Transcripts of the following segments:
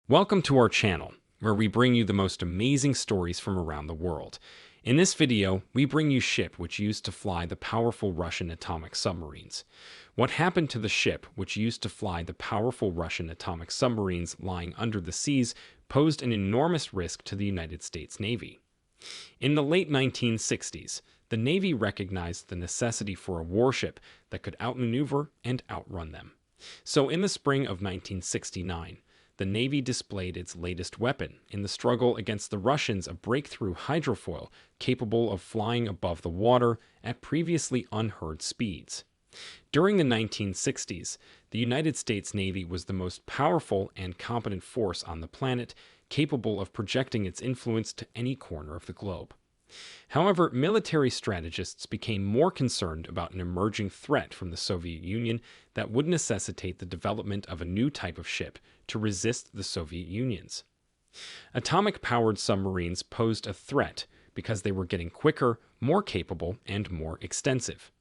Welcome to our channel, where we bring you the most amazing stories from around the world. In this video, we bring you ship which used to fly the powerful Russian atomic submarines. What happened to the ship which used to fly the powerful Russian atomic submarines lying under the seas posed an enormous risk to the United States Navy. In the late 1960s, the Navy recognized the necessity for a warship that could outmaneuver and outrun them. So in the spring of 1969, the Navy displayed its latest weapon in the struggle against the Russians, a breakthrough hydrofoil capable of flying above the water at previously unheard speeds. During the 1960s, the United States Navy was the most powerful and competent force on the planet, capable of projecting its influence to any corner of the globe. However, military strategists became more concerned about an emerging threat from the Soviet Union that would necessitate the development of a new type of ship to resist the Soviet Union's. Atomic-powered submarines posed a threat because they were getting quicker, more capable, and more extensive.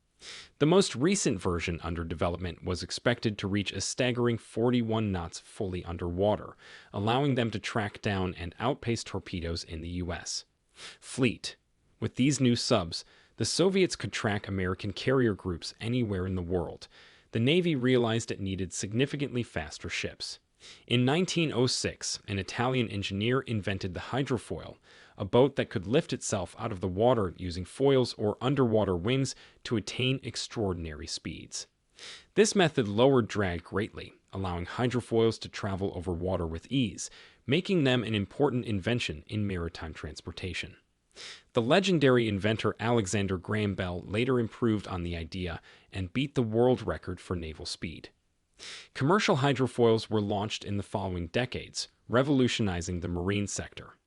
The most recent version under development was expected to reach a staggering 41 knots fully underwater, allowing them to track down and outpace torpedoes in the U.S. fleet. With these new subs, the Soviets could track American carrier groups anywhere in the world. The Navy realized it needed significantly faster ships. In 1906, an Italian engineer invented the hydrofoil, a boat that could lift itself out of the water using foils or underwater wings to attain extraordinary speeds. This method lowered drag greatly, allowing hydrofoils to travel over water with ease, making them an important invention in maritime transportation. The legendary inventor Alexander Graham Bell later improved on the idea and beat the world record for naval speed. Commercial hydrofoils were launched in the following decades, revolutionizing the marine sector.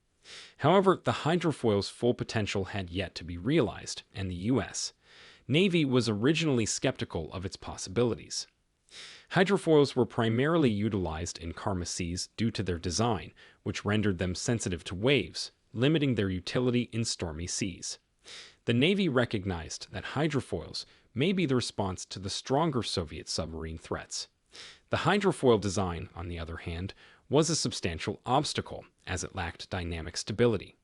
However, the hydrofoil's full potential had yet to be realized, and the U.S. Navy was originally skeptical of its possibilities. Hydrofoils were primarily utilized in calm seas due to their design, which rendered them sensitive to waves, limiting their utility in stormy seas. The Navy recognized that hydrofoils may be the response to the stronger Soviet submarine threats. The hydrofoil design, on the other hand, was a substantial obstacle, as it lacked dynamic stability.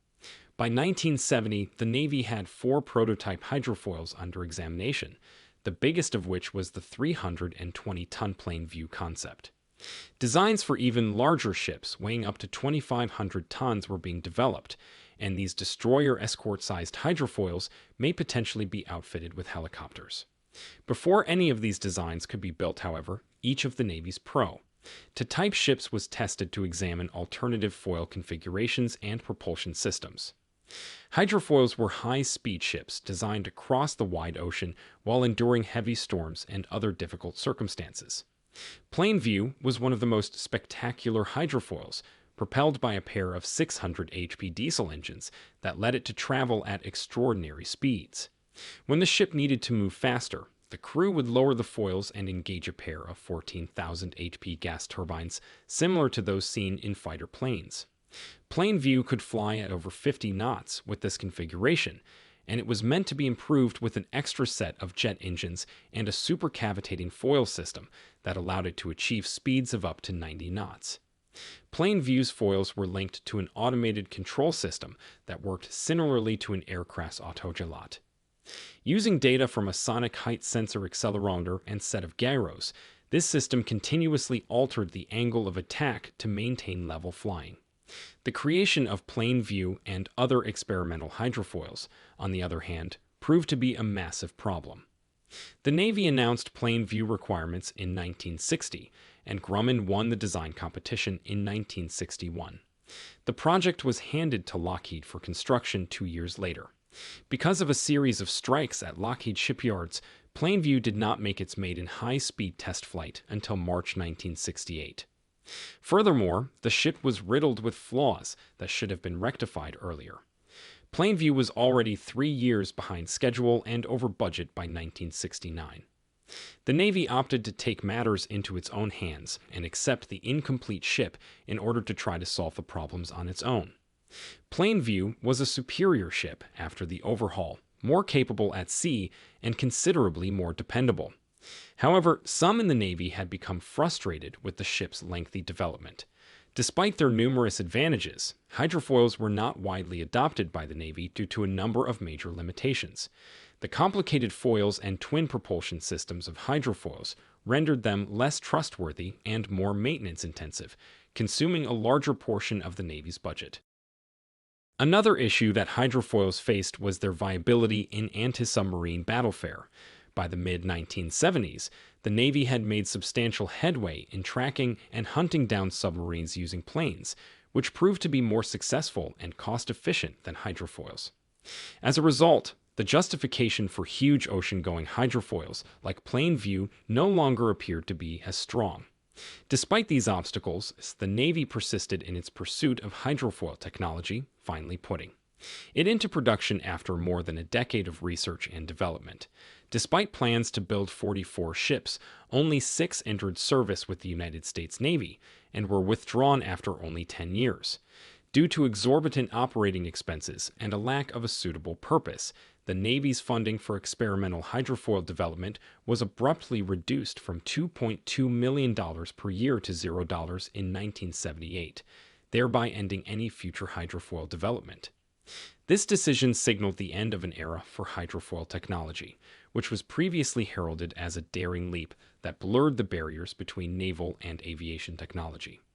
By 1970, the Navy had 4 prototype hydrofoils under examination, the biggest of which was the 320-ton plain view concept. Designs for even larger ships weighing up to 2,500 tons were being developed, and these destroyer escort-sized hydrofoils may potentially be outfitted with helicopters. Before any of these designs could be built, however, each of the Navy's prototype ships was tested to examine alternative foil configurations and propulsion systems. Hydrofoils were high-speed ships designed to cross the wide ocean while enduring heavy storms and other difficult circumstances. Plain View was one of the most spectacular hydrofoils, propelled by a pair of 600 HP diesel engines that led it to travel at extraordinary speeds. When the ship needed to move faster, the crew would lower the foils and engage a pair of 14,000 HP gas turbines similar to those seen in fighter planes. Plain View could fly at over 50 knots with this configuration, and it was meant to be improved with an extra set of jet engines and a supercavitating foil system that allowed it to achieve speeds of up to 90 knots. Plain View's foils were linked to an automated control system that worked similarly to an aircraft's autopilot. Using data from a sonic height sensor accelerometer and set of gyros, this system continuously altered the angle of attack to maintain level flying. The creation of Plain View and other experimental hydrofoils, on the other hand, proved to be a massive problem. The Navy announced Plain View requirements in 1960, and Grumman won the design competition in 1961. The project was handed to Lockheed for construction 2 years later. Because of a series of strikes at Lockheed shipyards, Plain View did not make its maiden high-speed test flight until March 1968. Furthermore, the ship was riddled with flaws that should have been rectified earlier. Plain View was already 3 years behind schedule and over budget by 1969. The Navy opted to take matters into its own hands and accept the incomplete ship in order to try to solve the problems on its own. Plain View was a superior ship after the overhaul, more capable at sea and considerably more dependable. However, some in the Navy had become frustrated with the ship's lengthy development. Despite their numerous advantages, hydrofoils were not widely adopted by the Navy due to a number of major limitations. The complicated foils and twin propulsion systems of hydrofoils rendered them less trustworthy and more maintenance intensive, consuming a larger portion of the Navy's budget. Another issue that hydrofoils faced was their viability in anti-submarine battlefare. By the mid-1970s, the Navy had made substantial headway in tracking and hunting down submarines using planes, which proved to be more successful and cost-efficient than hydrofoils. As a result, the justification for huge ocean-going hydrofoils like plain view no longer appeared to be as strong. Despite these obstacles, the Navy persisted in its pursuit of hydrofoil technology, finally putting it into production after more than a decade of research and development. Despite plans to build 44 ships, only 6 entered service with the United States Navy and were withdrawn after only 10 years. Due to exorbitant operating expenses and a lack of a suitable purpose, the Navy's funding for experimental hydrofoil development was abruptly reduced from $2.2 million per year to $0 in 1978, thereby ending any future hydrofoil development. This decision signaled the end of an era for hydrofoil technology, which was previously heralded as a daring leap that blurred the barriers between naval and aviation technology.